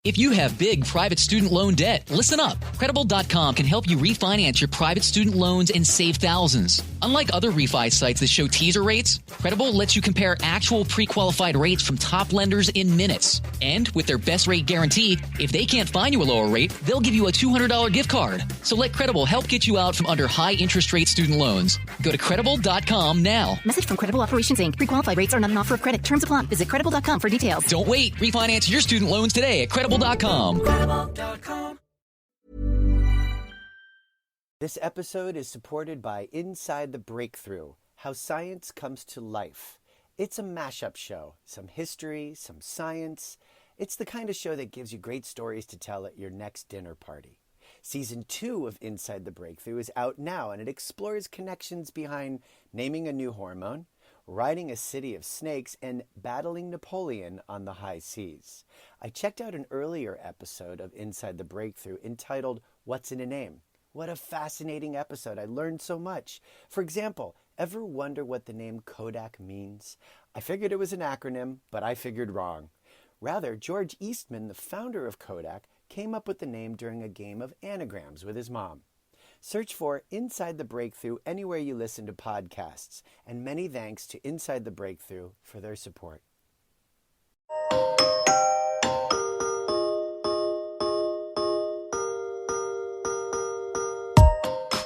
If you have big private student loan debt, listen up. Credible.com can help you refinance your private student loans and save thousands. Unlike other refi sites that show teaser rates, Credible lets you compare actual pre-qualified rates from top lenders in minutes. And with their best rate guarantee, if they can't find you a lower rate, they'll give you a $200 gift card. So let Credible help get you out from under high interest rate student loans. Go to Credible.com now. Message from Credible Operations Inc. Pre-qualified rates are not an offer of credit. Terms apply. Visit Credible.com for details. Don't wait. Refinance your student loans today at Credible.com. This episode is supported by Inside the Breakthrough, How Science Comes to Life. It's a mashup show, some history, some science. It's the kind of show that gives you great stories to tell at your next dinner party. Season 2 of Inside the Breakthrough is out now, and it explores connections behind naming a new hormone, riding a city of snakes, and battling Napoleon on the high seas. I checked out an earlier episode of Inside the Breakthrough entitled, What's in a Name? What a fascinating episode. I learned so much. For example, ever wonder what the name Kodak means? I figured it was an acronym, but I figured wrong. Rather, George Eastman, the founder of Kodak, came up with the name during a game of anagrams with his mom. Search for Inside the Breakthrough anywhere you listen to podcasts, and many thanks to Inside the Breakthrough for their support.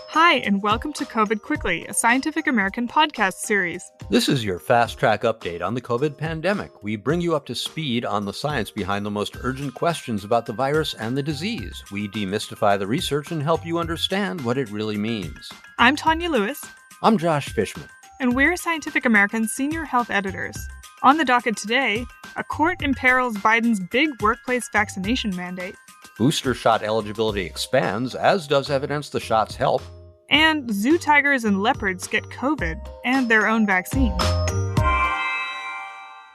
Hi, and welcome to COVID Quickly, a Scientific American podcast series. This is your fast-track update on the COVID pandemic. We bring you up to speed on the science behind the most urgent questions about the virus and the disease. We demystify the research and help you understand what it really means. I'm Tanya Lewis. I'm Josh Fishman. And we're Scientific American's senior health editors. On the docket today, a court imperils Biden's big workplace vaccination mandate. Booster shot eligibility expands, as does evidence the shots help. And zoo tigers and leopards get COVID and their own vaccine.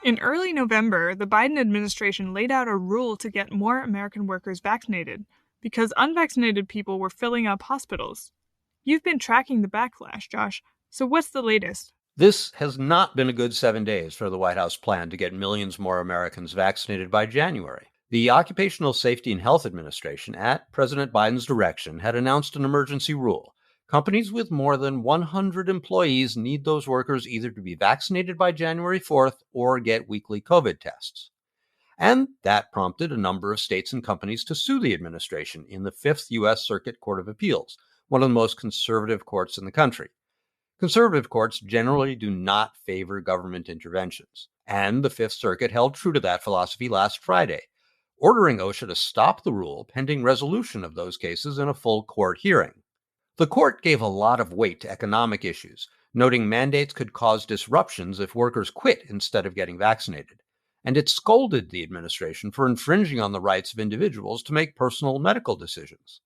In early November, the Biden administration laid out a rule to get more American workers vaccinated because unvaccinated people were filling up hospitals. You've been tracking the backlash, Josh, so what's the latest? This has not been a good 7 days for the White House plan to get millions more Americans vaccinated by January. The Occupational Safety and Health Administration, at President Biden's direction, had announced an emergency rule. Companies with more than 100 employees need those workers either to be vaccinated by January 4th or get weekly COVID tests. And that prompted a number of states and companies to sue the administration in the 5th U.S. Circuit Court of Appeals, one of the most conservative courts in the country. Conservative courts generally do not favor government interventions, and the 5th Circuit held true to that philosophy last Friday, ordering OSHA to stop the rule pending resolution of those cases in a full court hearing. The court gave a lot of weight to economic issues, noting mandates could cause disruptions if workers quit instead of getting vaccinated, and it scolded the administration for infringing on the rights of individuals to make personal medical decisions.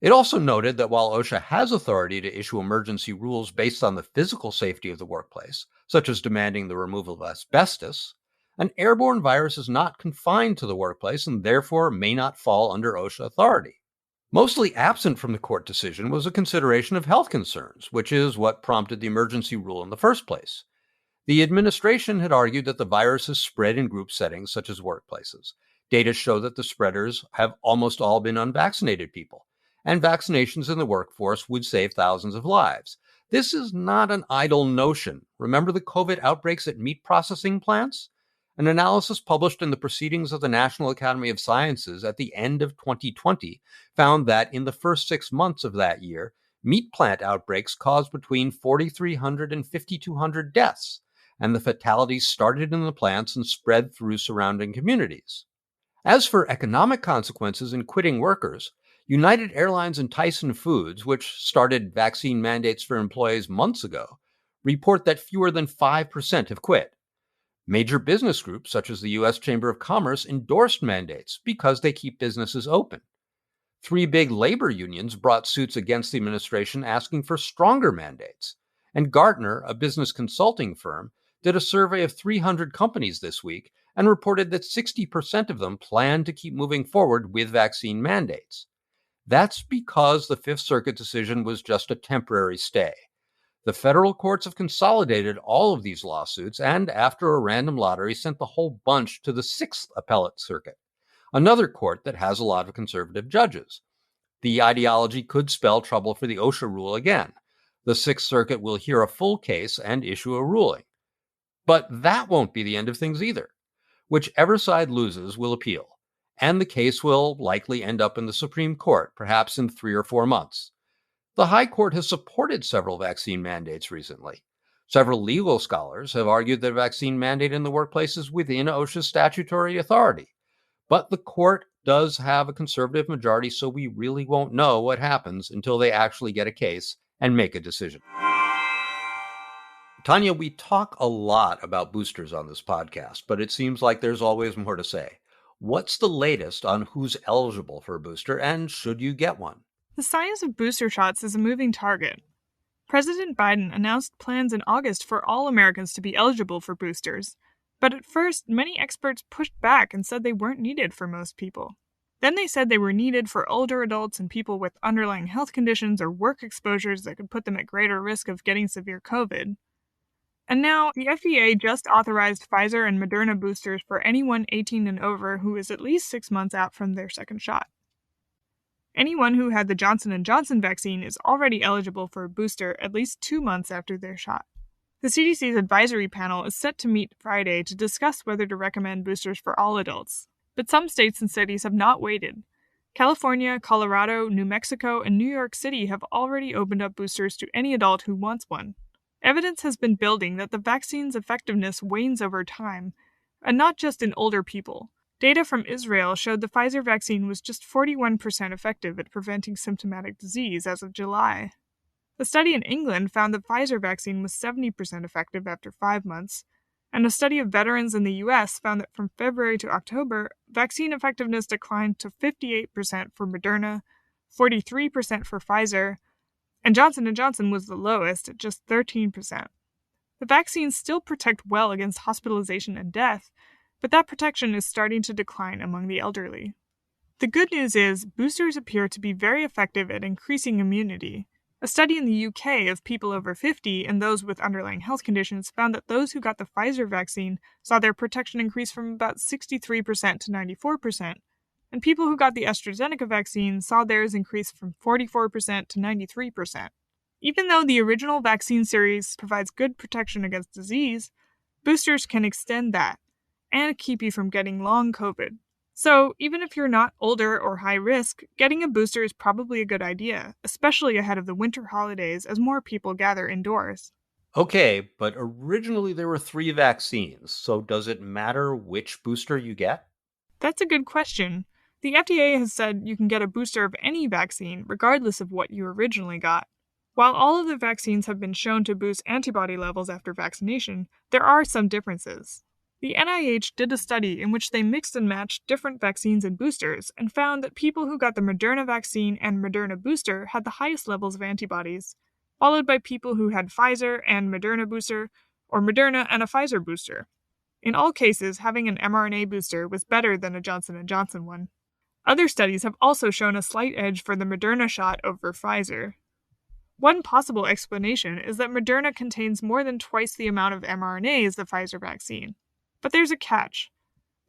It also noted that while OSHA has authority to issue emergency rules based on the physical safety of the workplace, such as demanding the removal of asbestos, an airborne virus is not confined to the workplace and therefore may not fall under OSHA authority. Mostly absent from the court decision was a consideration of health concerns, which is what prompted the emergency rule in the first place. The administration had argued that the virus is spread in group settings such as workplaces. Data show that the spreaders have almost all been unvaccinated people, and vaccinations in the workforce would save thousands of lives. This is not an idle notion. Remember the COVID outbreaks at meat processing plants? An analysis published in the Proceedings of the National Academy of Sciences at the end of 2020 found that in the first 6 months of that year, meat plant outbreaks caused between 4,300 and 5,200 deaths, and the fatalities started in the plants and spread through surrounding communities. As for economic consequences in quitting workers, United Airlines and Tyson Foods, which started vaccine mandates for employees months ago, report that fewer than 5% have quit. Major business groups, such as the U.S. Chamber of Commerce, endorsed mandates because they keep businesses open. 3 big labor unions brought suits against the administration asking for stronger mandates. And Gartner, a business consulting firm, did a survey of 300 companies this week and reported that 60% of them plan to keep moving forward with vaccine mandates. That's because the Fifth Circuit decision was just a temporary stay. The federal courts have consolidated all of these lawsuits and, after a random lottery, sent the whole bunch to the Sixth Appellate Circuit. another court that has a lot of conservative judges. The ideology could spell trouble for the OSHA rule again. The Sixth Circuit will hear a full case and issue a ruling. But that won't be the end of things either. Whichever side loses will appeal, and the case will likely end up in the Supreme Court, perhaps in 3 or 4 months. The High Court has supported several vaccine mandates recently. Several legal scholars have argued that a vaccine mandate in the workplace is within OSHA's statutory authority. But the court does have a conservative majority, so we really won't know what happens until they actually get a case and make a decision. Tanya, we talk a lot about boosters on this podcast, but it seems like there's always more to say. What's the latest on who's eligible for a booster, and should you get one? The science of booster shots is a moving target. President Biden announced plans in August for all Americans to be eligible for boosters. But at first, many experts pushed back and said they weren't needed for most people. Then they said they were needed for older adults and people with underlying health conditions or work exposures that could put them at greater risk of getting severe COVID. And now, the FDA just authorized Pfizer and Moderna boosters for anyone 18 and over who is at least 6 months out from their second shot. Anyone who had the Johnson & Johnson vaccine is already eligible for a booster at least 2 months after their shot. The CDC's advisory panel is set to meet Friday to discuss whether to recommend boosters for all adults. But some states and cities have not waited. California, Colorado, New Mexico, and New York City have already opened up boosters to any adult who wants one. Evidence has been building that the vaccine's effectiveness wanes over time, and not just in older people. Data from Israel showed the Pfizer vaccine was just 41% effective at preventing symptomatic disease as of July. A study in England found the Pfizer vaccine was 70% effective after 5 months, and a study of veterans in the U.S. found that from February to October, vaccine effectiveness declined to 58% for Moderna, 43% for Pfizer, and Johnson & Johnson was the lowest at just 13%. The vaccines still protect well against hospitalization and death, but that protection is starting to decline among the elderly. The good news is, boosters appear to be very effective at increasing immunity. A study in the UK of people over 50 and those with underlying health conditions found that those who got the Pfizer vaccine saw their protection increase from about 63% to 94%, and people who got the AstraZeneca vaccine saw theirs increase from 44% to 93%. Even though the original vaccine series provides good protection against disease, boosters can extend that and keep you from getting long COVID. So, even if you're not older or high risk, getting a booster is probably a good idea, especially ahead of the winter holidays as more people gather indoors. Okay, but originally there were 3 vaccines, so does it matter which booster you get? That's a good question. The FDA has said you can get a booster of any vaccine, regardless of what you originally got. While all of the vaccines have been shown to boost antibody levels after vaccination, there are some differences. The NIH did a study in which they mixed and matched different vaccines and boosters and found that people who got the Moderna vaccine and Moderna booster had the highest levels of antibodies, followed by people who had Pfizer and Moderna booster, or Moderna and a Pfizer booster. In all cases, having an mRNA booster was better than a Johnson & Johnson one. Other studies have also shown a slight edge for the Moderna shot over Pfizer. One possible explanation is that Moderna contains more than twice the amount of mRNA as the Pfizer vaccine. But there's a catch.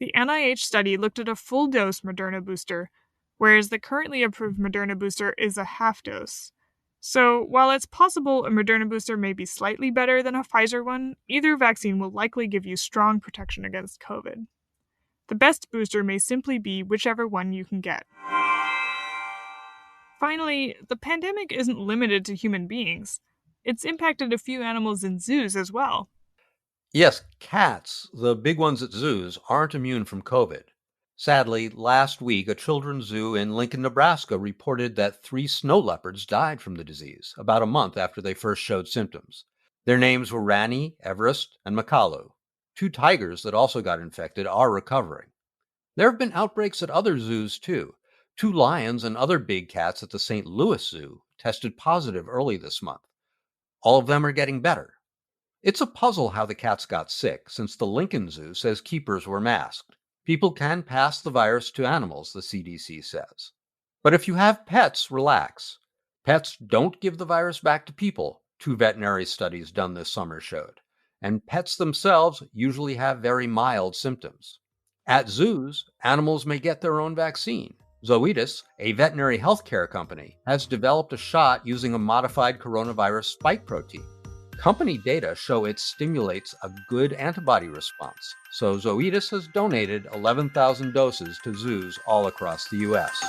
The NIH study looked at a full-dose Moderna booster, whereas the currently approved Moderna booster is a half-dose. So, while it's possible a Moderna booster may be slightly better than a Pfizer one, either vaccine will likely give you strong protection against COVID. The best booster may simply be whichever one you can get. Finally, the pandemic isn't limited to human beings. It's impacted a few animals in zoos as well. Yes, cats, the big ones at zoos, aren't immune from COVID. Sadly, last week, a children's zoo in Lincoln, Nebraska reported that 3 snow leopards died from the disease, about a month after they first showed symptoms. Their names were Rani, Everest, and Makalu. 2 tigers that also got infected are recovering. There have been outbreaks at other zoos, too. 2 lions and other big cats at the St. Louis Zoo tested positive early this month. All of them are getting better. It's a puzzle how the cats got sick, since the Lincoln Zoo says keepers were masked. People can pass the virus to animals, the CDC says. But if you have pets, relax. Pets don't give the virus back to people, 2 veterinary studies done this summer showed. And pets themselves usually have very mild symptoms. At zoos, animals may get their own vaccine. Zoetis, a veterinary healthcare company, has developed a shot using a modified coronavirus spike protein. Company data show it stimulates a good antibody response, so Zoetis has donated 11,000 doses to zoos all across the U.S.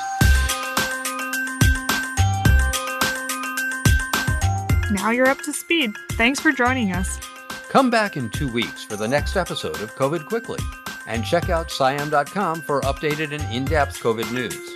Now you're up to speed. Thanks for joining us. Come back in 2 weeks for the next episode of COVID Quickly, and check out SciAm.com for updated and in-depth COVID news.